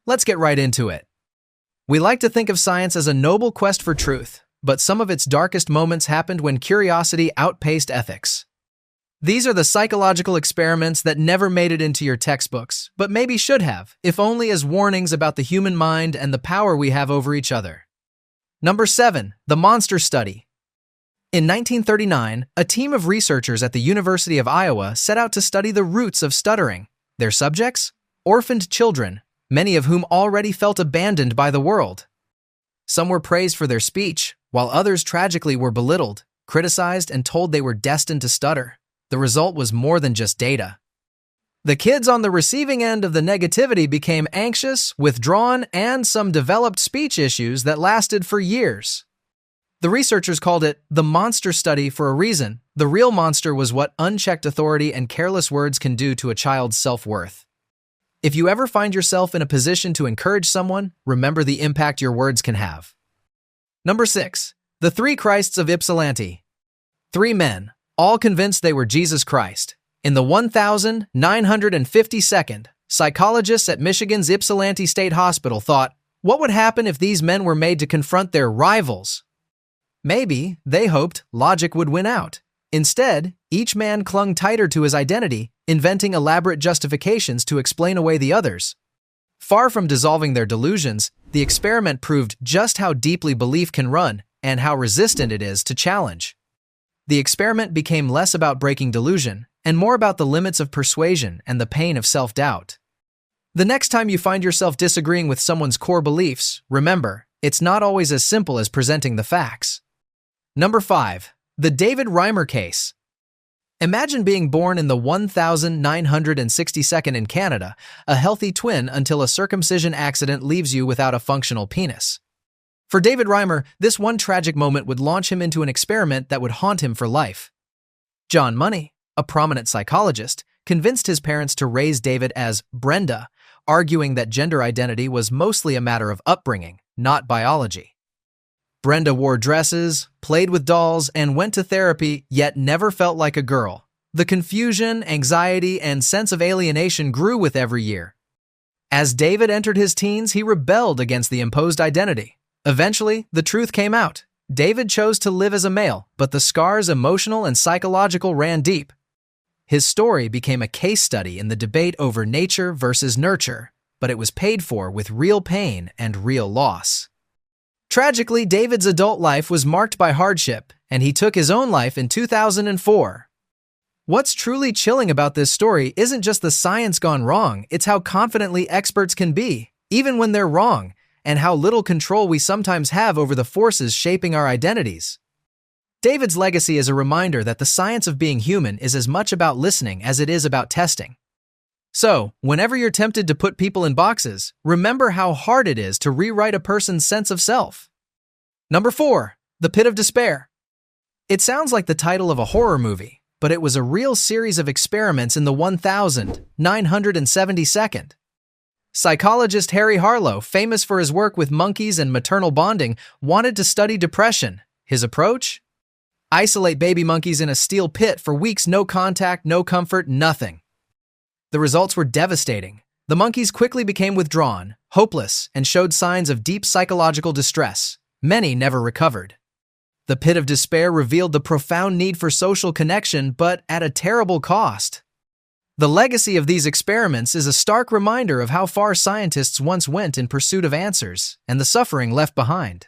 Let's get right into it. We like to think of science as a noble quest for truth, but some of its darkest moments happened when curiosity outpaced ethics. These are the psychological experiments that never made it into your textbooks, but maybe should have, if only as warnings about the human mind and the power we have over each other. Number 7. The Monster Study. In 1939, a team of researchers at the University of Iowa set out to study the roots of stuttering. Their subjects? Orphaned children, many of whom already felt abandoned by the world. Some were praised for their speech, while others tragically were belittled, criticized, and told they were destined to stutter. The result was more than just data. The kids on the receiving end of the negativity became anxious, withdrawn, and some developed speech issues that lasted for years. The researchers called it the monster study for a reason. The real monster was what unchecked authority and careless words can do to a child's self-worth. If you ever find yourself in a position to encourage someone, remember the impact your words can have. Number 6. The Three Christs of Ypsilanti. 3 men, all convinced they were Jesus Christ. In the 1952nd, psychologists at Michigan's Ypsilanti State Hospital thought, what would happen if these men were made to confront their rivals? Maybe, they hoped, logic would win out. Instead, each man clung tighter to his identity, inventing elaborate justifications to explain away the others. Far from dissolving their delusions, the experiment proved just how deeply belief can run and how resistant it is to challenge. The experiment became less about breaking delusion and more about the limits of persuasion and the pain of self-doubt. The next time you find yourself disagreeing with someone's core beliefs, remember, it's not always as simple as presenting the facts. Number 5. The David Reimer case. Imagine being born in the 1962nd in Canada, a healthy twin until a circumcision accident leaves you without a functional penis. For David Reimer, this one tragic moment would launch him into an experiment that would haunt him for life. John Money, a prominent psychologist, convinced his parents to raise David as Brenda, arguing that gender identity was mostly a matter of upbringing, not biology. Brenda wore dresses, played with dolls, and went to therapy, yet never felt like a girl. The confusion, anxiety, and sense of alienation grew with every year. As David entered his teens, he rebelled against the imposed identity. Eventually, the truth came out. David chose to live as a male, but the scars, emotional and psychological, ran deep. His story became a case study in the debate over nature versus nurture, but it was paid for with real pain and real loss. Tragically, David's adult life was marked by hardship, and he took his own life in 2004. What's truly chilling about this story isn't just the science gone wrong, it's how confidently experts can be, even when they're wrong, and how little control we sometimes have over the forces shaping our identities. David's legacy is a reminder that the science of being human is as much about listening as it is about testing. So, whenever you're tempted to put people in boxes, remember how hard it is to rewrite a person's sense of self. Number 4. The Pit of Despair. It sounds like the title of a horror movie, but it was a real series of experiments in the 1972nd. Psychologist Harry Harlow, famous for his work with monkeys and maternal bonding, wanted to study depression. His approach? Isolate baby monkeys in a steel pit for weeks, no contact, no comfort, nothing. The results were devastating. The monkeys quickly became withdrawn, hopeless, and showed signs of deep psychological distress. Many never recovered. The Pit of Despair revealed the profound need for social connection, but at a terrible cost. The legacy of these experiments is a stark reminder of how far scientists once went in pursuit of answers and the suffering left behind.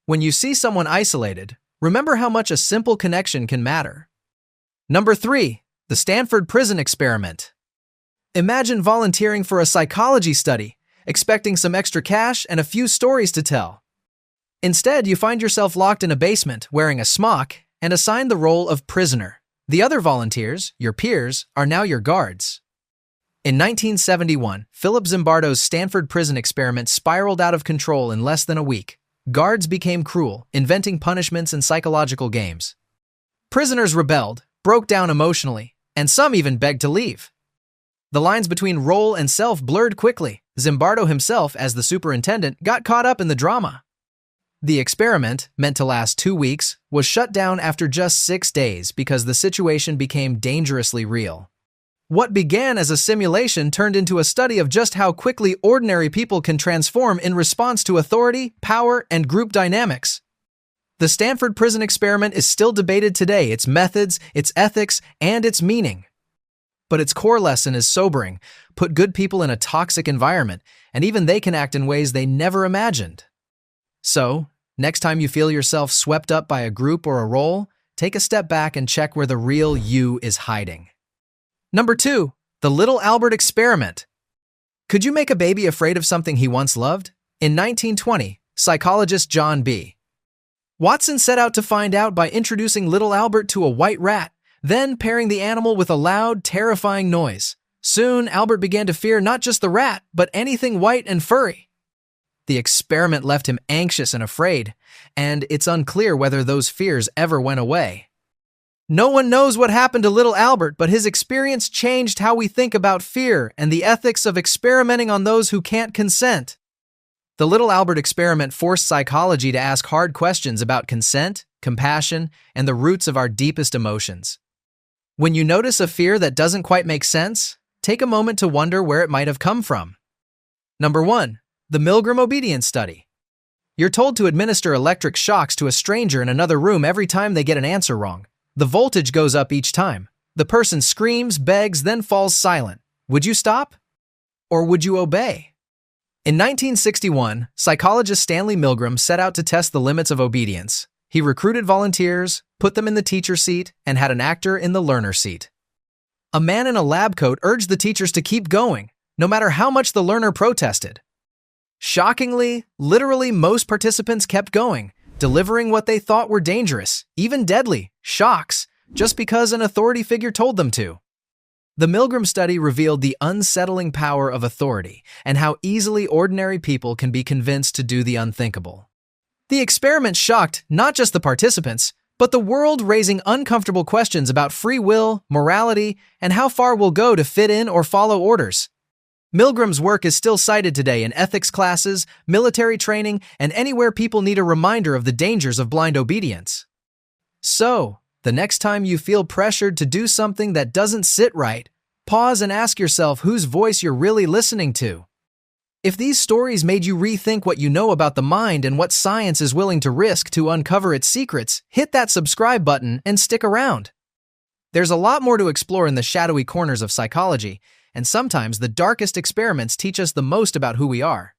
When you see someone isolated, remember how much a simple connection can matter. Number 3. The Stanford Prison Experiment. Imagine volunteering for a psychology study, expecting some extra cash and a few stories to tell. Instead, you find yourself locked in a basement, wearing a smock, and assigned the role of prisoner. The other volunteers, your peers, are now your guards. In 1971, Philip Zimbardo's Stanford prison experiment spiraled out of control in less than a week. Guards became cruel, inventing punishments and psychological games. Prisoners rebelled, broke down emotionally, and some even begged to leave. The lines between role and self blurred quickly. Zimbardo himself, as the superintendent, got caught up in the drama. The experiment, meant to last 2 weeks, was shut down after just 6 days because the situation became dangerously real. What began as a simulation turned into a study of just how quickly ordinary people can transform in response to authority, power, and group dynamics. The Stanford prison experiment is still debated today, its methods, its ethics, and its meaning. But its core lesson is sobering. Put good people in a toxic environment, and even they can act in ways they never imagined. So, next time you feel yourself swept up by a group or a role, take a step back and check where the real you is hiding. Number 2. The Little Albert Experiment. Could you make a baby afraid of something he once loved? In 1920, psychologist John B. Watson set out to find out by introducing little Albert to a white rat, then pairing the animal with a loud, terrifying noise. Soon, Albert began to fear not just the rat, but anything white and furry. The experiment left him anxious and afraid, and it's unclear whether those fears ever went away. No one knows what happened to little Albert, but his experience changed how we think about fear and the ethics of experimenting on those who can't consent. The Little Albert experiment forced psychology to ask hard questions about consent, compassion, and the roots of our deepest emotions. When you notice a fear that doesn't quite make sense, take a moment to wonder where it might have come from. Number 1. The Milgram Obedience Study. You're told to administer electric shocks to a stranger in another room every time they get an answer wrong. The voltage goes up each time. The person screams, begs, then falls silent. Would you stop? Or would you obey? In 1961, psychologist Stanley Milgram set out to test the limits of obedience. He recruited volunteers, put them in the teacher seat, and had an actor in the learner seat. A man in a lab coat urged the teachers to keep going, no matter how much the learner protested. Shockingly, literally most participants kept going, delivering what they thought were dangerous, even deadly, shocks, just because an authority figure told them to. The Milgram study revealed the unsettling power of authority and how easily ordinary people can be convinced to do the unthinkable. The experiment shocked not just the participants, but the world, raising uncomfortable questions about free will, morality, and how far we'll go to fit in or follow orders. Milgram's work is still cited today in ethics classes, military training, and anywhere people need a reminder of the dangers of blind obedience. So, the next time you feel pressured to do something that doesn't sit right, pause and ask yourself whose voice you're really listening to. If these stories made you rethink what you know about the mind and what science is willing to risk to uncover its secrets, hit that subscribe button and stick around. There's a lot more to explore in the shadowy corners of psychology, and sometimes the darkest experiments teach us the most about who we are.